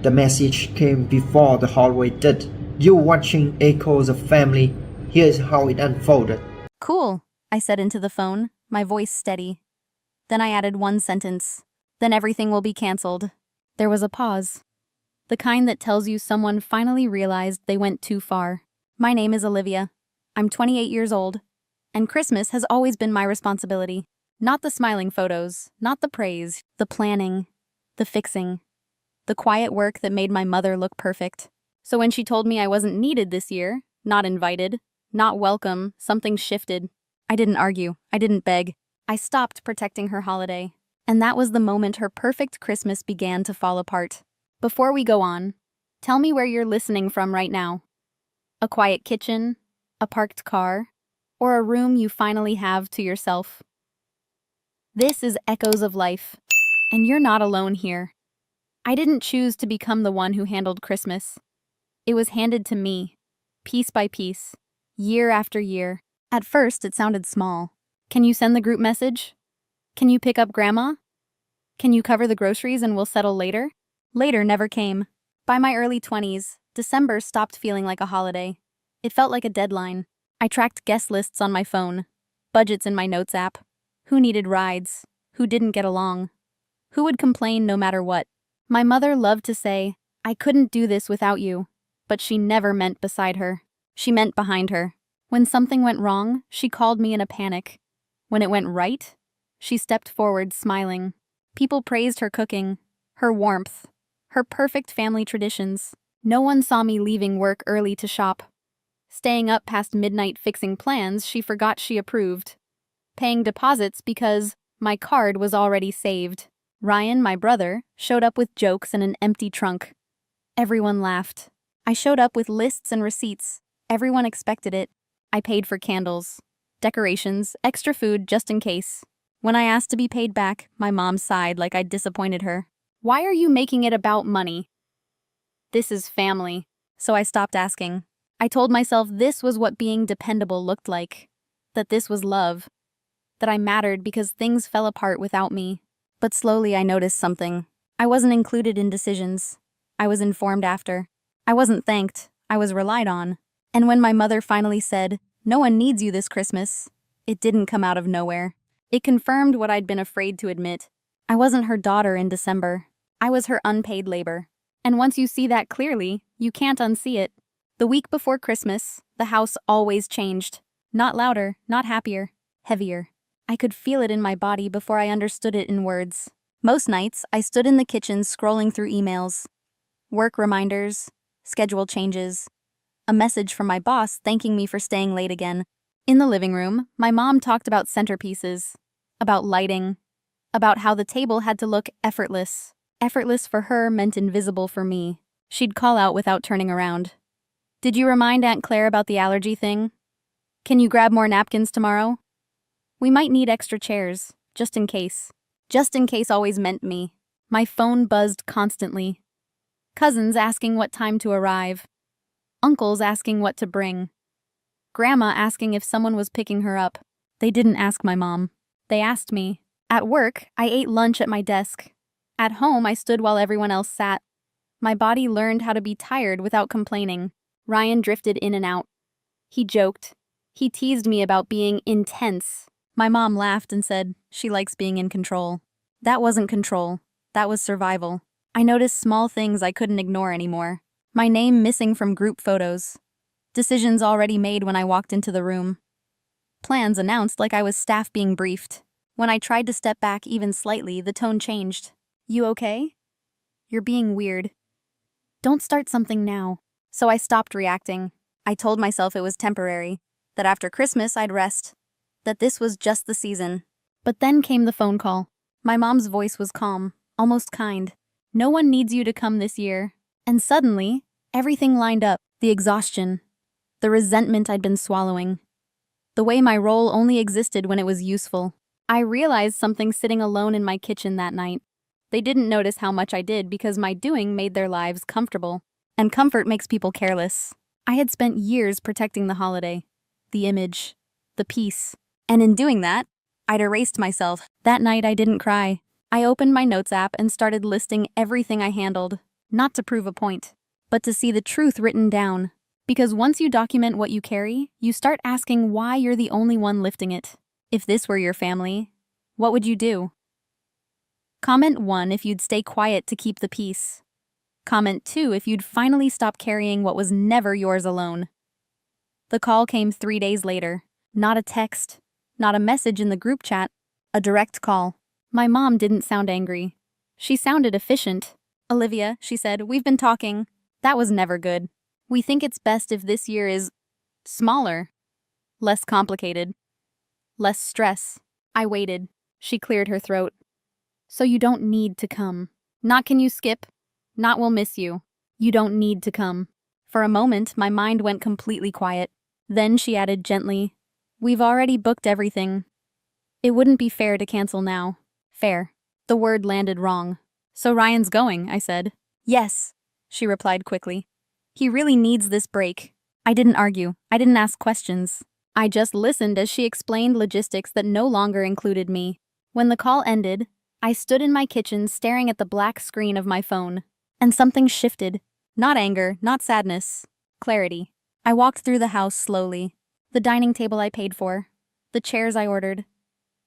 The message came before the hallway did. "You watching Echoes of Family. Here's how it unfolded." Cool, I said into the phone, my voice steady. Then I added one sentence. "Then everything will be canceled." There was a pause. The kind that tells you someone finally realized they went too far. My name is Olivia. I'm 28 years old. And Christmas has always been my responsibility. Not the smiling photos, not the praise, the planning, the fixing, the quiet work that made my mother look perfect. So when she told me I wasn't needed this year, not invited, not welcome, something shifted. I didn't argue. I didn't beg. I stopped protecting her holiday. And that was the moment her perfect Christmas began to fall apart. Before we go on, tell me where you're listening from right now. A quiet kitchen, a parked car, or a room you finally have to yourself. This is Echoes of Life, and you're not alone here. I didn't choose to become the one who handled Christmas. It was handed to me, piece by piece, year after year. At first, it sounded small. Can you send the group message? Can you pick up Grandma? Can you cover the groceries and we'll settle later? Later never came. By my early 20s, December stopped feeling like a holiday. It felt like a deadline. I tracked guest lists on my phone, budgets in my notes app. Who needed rides? Who didn't get along? Who would complain no matter what? My mother loved to say, "I couldn't do this without you," but she never meant beside her. She meant behind her. When something went wrong, she called me in a panic. When it went right, she stepped forward smiling. People praised her cooking, her warmth, her perfect family traditions. No one saw me leaving work early to shop. Staying up past midnight fixing plans she forgot she approved. Paying deposits because my card was already saved. Ryan, my brother, showed up with jokes and an empty trunk. Everyone laughed. I showed up with lists and receipts. Everyone expected it. I paid for candles, decorations, extra food just in case. When I asked to be paid back, my mom sighed like I'd disappointed her. "Why are you making it about money?" This is family. So I stopped asking. I told myself this was what being dependable looked like. That this was love. That I mattered because things fell apart without me. But slowly I noticed something. I wasn't included in decisions. I was informed after. I wasn't thanked. I was relied on. And when my mother finally said, "No one needs you this Christmas," it didn't come out of nowhere. It confirmed what I'd been afraid to admit. I wasn't her daughter in December. I was her unpaid labor. And once you see that clearly, you can't unsee it. The week before Christmas, the house always changed. Not louder, not happier, heavier. I could feel it in my body before I understood it in words. Most nights, I stood in the kitchen scrolling through emails. Work reminders, schedule changes, a message from my boss thanking me for staying late again. In the living room, my mom talked about centerpieces, about lighting, about how the table had to look effortless. Effortless for her meant invisible for me. She'd call out without turning around. "Did you remind Aunt Claire about the allergy thing? Can you grab more napkins tomorrow? We might need extra chairs, just in case." Just in case always meant me. My phone buzzed constantly. Cousins asking what time to arrive. Uncles asking what to bring. Grandma asking if someone was picking her up. They didn't ask my mom. They asked me. At work, I ate lunch at my desk. At home, I stood while everyone else sat. My body learned how to be tired without complaining. Ryan drifted in and out. He joked. He teased me about being intense. My mom laughed and said she likes being in control. That wasn't control. That was survival. I noticed small things I couldn't ignore anymore. My name missing from group photos. Decisions already made when I walked into the room. Plans announced like I was staff being briefed. When I tried to step back even slightly, the tone changed. "You okay? You're being weird. Don't start something now." So I stopped reacting. I told myself it was temporary, that after Christmas I'd rest, that this was just the season. But then came the phone call. My mom's voice was calm, almost kind. "No one needs you to come this year." And suddenly, everything lined up. The exhaustion, the resentment I'd been swallowing, the way my role only existed when it was useful. I realized something sitting alone in my kitchen that night. They didn't notice how much I did because my doing made their lives comfortable. And comfort makes people careless. I had spent years protecting the holiday, the image, the peace. And in doing that, I'd erased myself. That night I didn't cry. I opened my notes app and started listing everything I handled. not to prove a point, but to see the truth written down. Because once you document what you carry, you start asking why you're the only one lifting it. If this were your family, what would you do? Comment 1 if you'd stay quiet to keep the peace. Comment 2 if you'd finally stop carrying what was never yours alone. The call came 3 days later. Not a text, not a message in the group chat, a direct call. My mom didn't sound angry. She sounded efficient. "Olivia," she said, "we've been talking. That was never good. We think it's best if this year is smaller, less complicated, less stress." I waited. She cleared her throat. "So you don't need to come. Not can you skip, not we'll miss you. You don't need to come." For a moment, my mind went completely quiet. Then she added gently, "We've already booked everything. It wouldn't be fair to cancel now." Fair. The word landed wrong. "So Ryan's going," I said. "Yes," she replied quickly. "He really needs this break." I didn't argue. I didn't ask questions. I just listened as she explained logistics that no longer included me. When the call ended, I stood in my kitchen staring at the black screen of my phone. And something shifted. Not anger, not sadness. Clarity. I walked through the house slowly. The dining table I paid for. The chairs I ordered.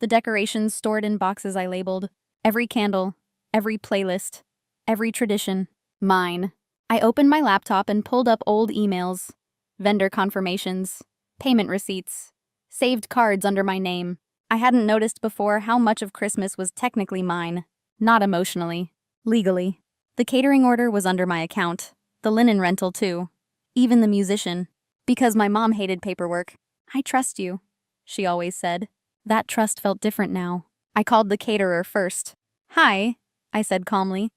The decorations stored in boxes I labeled. Every candle. Every playlist. Every tradition. Mine. I opened my laptop and pulled up old emails. Vendor confirmations. Payment receipts. Saved cards under my name. I hadn't noticed before how much of Christmas was technically mine. Not emotionally. Legally. The catering order was under my account. The linen rental too. Even the musician. Because my mom hated paperwork. "I trust you," she always said. That trust felt different now. I called the caterer first. "Hi," I said calmly.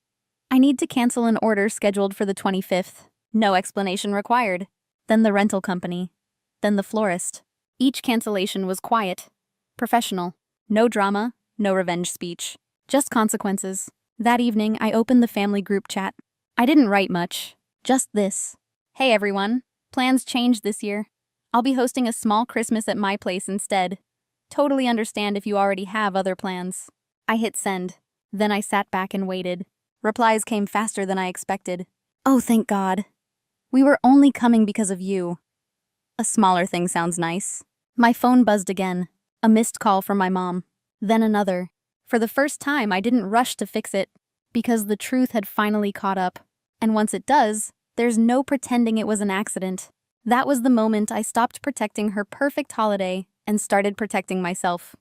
"I need to cancel an order scheduled for the 25th. No explanation required." Then the rental company. Then the florist. Each cancellation was quiet. Professional. No drama, no revenge speech. Just consequences. That evening, I opened the family group chat. I didn't write much. Just this. "Hey everyone. Plans changed this year. I'll be hosting a small Christmas at my place instead. Totally understand if you already have other plans." I hit send. Then I sat back and waited. Replies came faster than I expected. "Oh, thank God. We were only coming because of you." A smaller thing sounds nice. My phone buzzed again. A missed call from my mom. Then another. For the first time, I didn't rush to fix it, because the truth had finally caught up. And once it does, there's no pretending it was an accident. That was the moment I stopped protecting her perfect holiday and started protecting myself.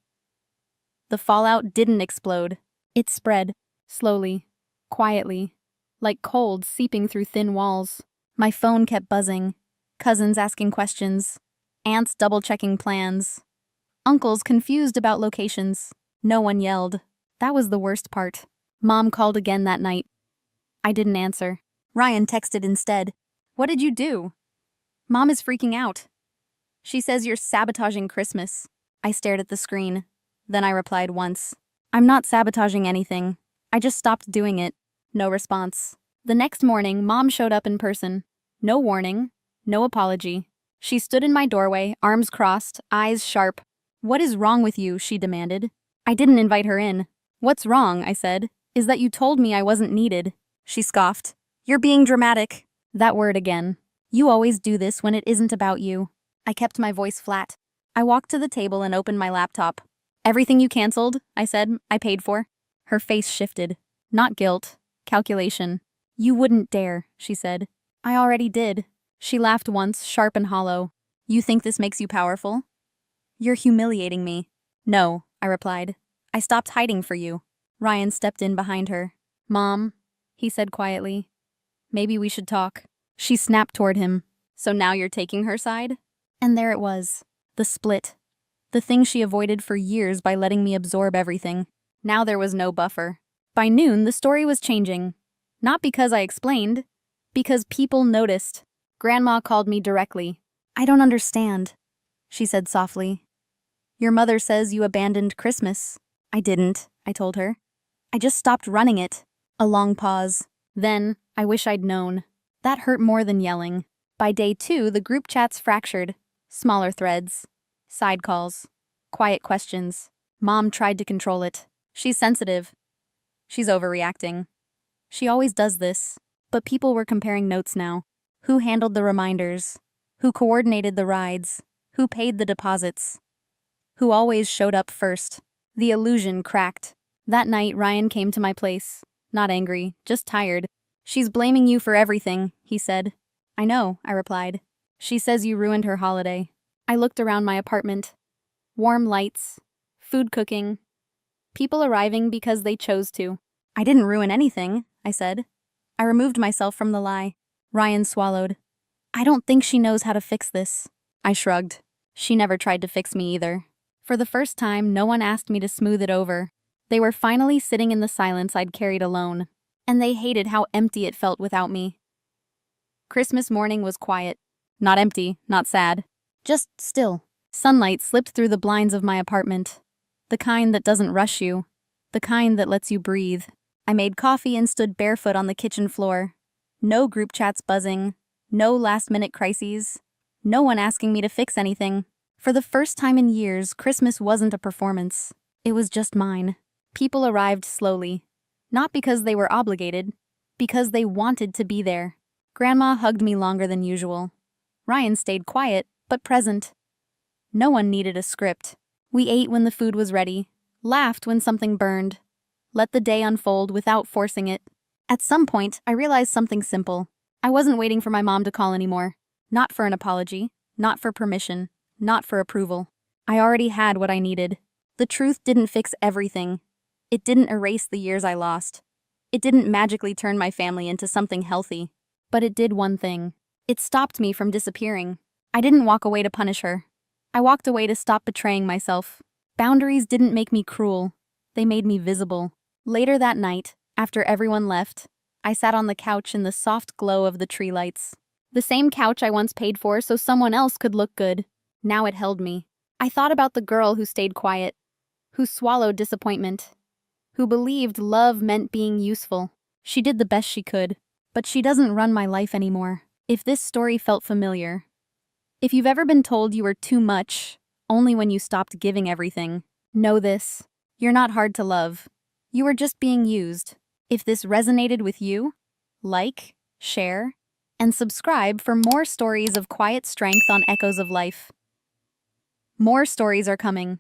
The fallout didn't explode. It spread, slowly, quietly, like cold seeping through thin walls. My phone kept buzzing. Cousins asking questions. Aunts double-checking plans. Uncles confused about locations. No one yelled. That was the worst part. Mom called again that night. I didn't answer. Ryan texted instead. "What did you do?" "Mom is freaking out. She says you're sabotaging Christmas." I stared at the screen. Then I replied once. "I'm not sabotaging anything. I just stopped doing it." No response. The next morning, Mom showed up in person. No warning. No apology. She stood in my doorway, arms crossed, eyes sharp. "What is wrong with you?" she demanded. I didn't invite her in. "What's wrong," I said, "is that you told me I wasn't needed." She scoffed. "You're being dramatic." That word again. "You always do this when it isn't about you." I kept my voice flat. I walked to the table and opened my laptop. "Everything you canceled," I said, "I paid for." Her face shifted. Not guilt. Calculation. "You wouldn't dare," she said. "I already did." She laughed once, sharp and hollow. "You think this makes you powerful? You're humiliating me." "No," I replied. "I stopped hiding for you." Ryan stepped in behind her. "Mom," he said quietly, "maybe we should talk." She snapped toward him. "So now you're taking her side?" And there it was. The split. The thing she avoided for years by letting me absorb everything. Now there was no buffer. By noon, the story was changing. Not because I explained. Because people noticed. Grandma called me directly. "I don't understand," she said softly. "Your mother says you abandoned Christmas." "I didn't," I told her. "I just stopped running it." A long pause. Then, "I wish I'd known." That hurt more than yelling. By day 2, the group chats fractured. Smaller threads. Side calls. Quiet questions. Mom tried to control it. "She's sensitive. She's overreacting. She always does this." But people were comparing notes now. Who handled the reminders? Who coordinated the rides? Who paid the deposits? Who always showed up first? The illusion cracked. That night, Ryan came to my place. Not angry, just tired. "She's blaming you for everything," he said. "I know," I replied. "She says you ruined her holiday." I looked around my apartment. Warm lights, food cooking, people arriving because they chose to. "I didn't ruin anything," I said. I removed myself from the lie. Ryan swallowed. "I don't think she knows how to fix this." I shrugged. She never tried to fix me either. For the first time, no one asked me to smooth it over. They were finally sitting in the silence I'd carried alone. And they hated how empty it felt without me. Christmas morning was quiet. Not empty, not sad. Just still. Sunlight slipped through the blinds of my apartment. The kind that doesn't rush you. The kind that lets you breathe. I made coffee and stood barefoot on the kitchen floor. No group chats buzzing. No last-minute crises. No one asking me to fix anything. For the first time in years, Christmas wasn't a performance. It was just mine. People arrived slowly. Not because they were obligated, because they wanted to be there. Grandma hugged me longer than usual. Ryan stayed quiet, but present. No one needed a script. We ate when the food was ready, laughed when something burned, let the day unfold without forcing it. At some point, I realized something simple. I wasn't waiting for my mom to call anymore. Not for an apology, not for permission, not for approval. I already had what I needed. The truth didn't fix everything. It didn't erase the years I lost. It didn't magically turn my family into something healthy. But it did one thing. It stopped me from disappearing. I didn't walk away to punish her. I walked away to stop betraying myself. Boundaries didn't make me cruel. They made me visible. Later that night, after everyone left, I sat on the couch in the soft glow of the tree lights. The same couch I once paid for so someone else could look good. Now it held me. I thought about the girl who stayed quiet, who swallowed disappointment, who believed love meant being useful. She did the best she could, but she doesn't run my life anymore. If this story felt familiar, if you've ever been told you were too much, only when you stopped giving everything, know this: you're not hard to love. You were just being used. If this resonated with you, like, share, and subscribe for more stories of quiet strength on Echoes of Life. More stories are coming.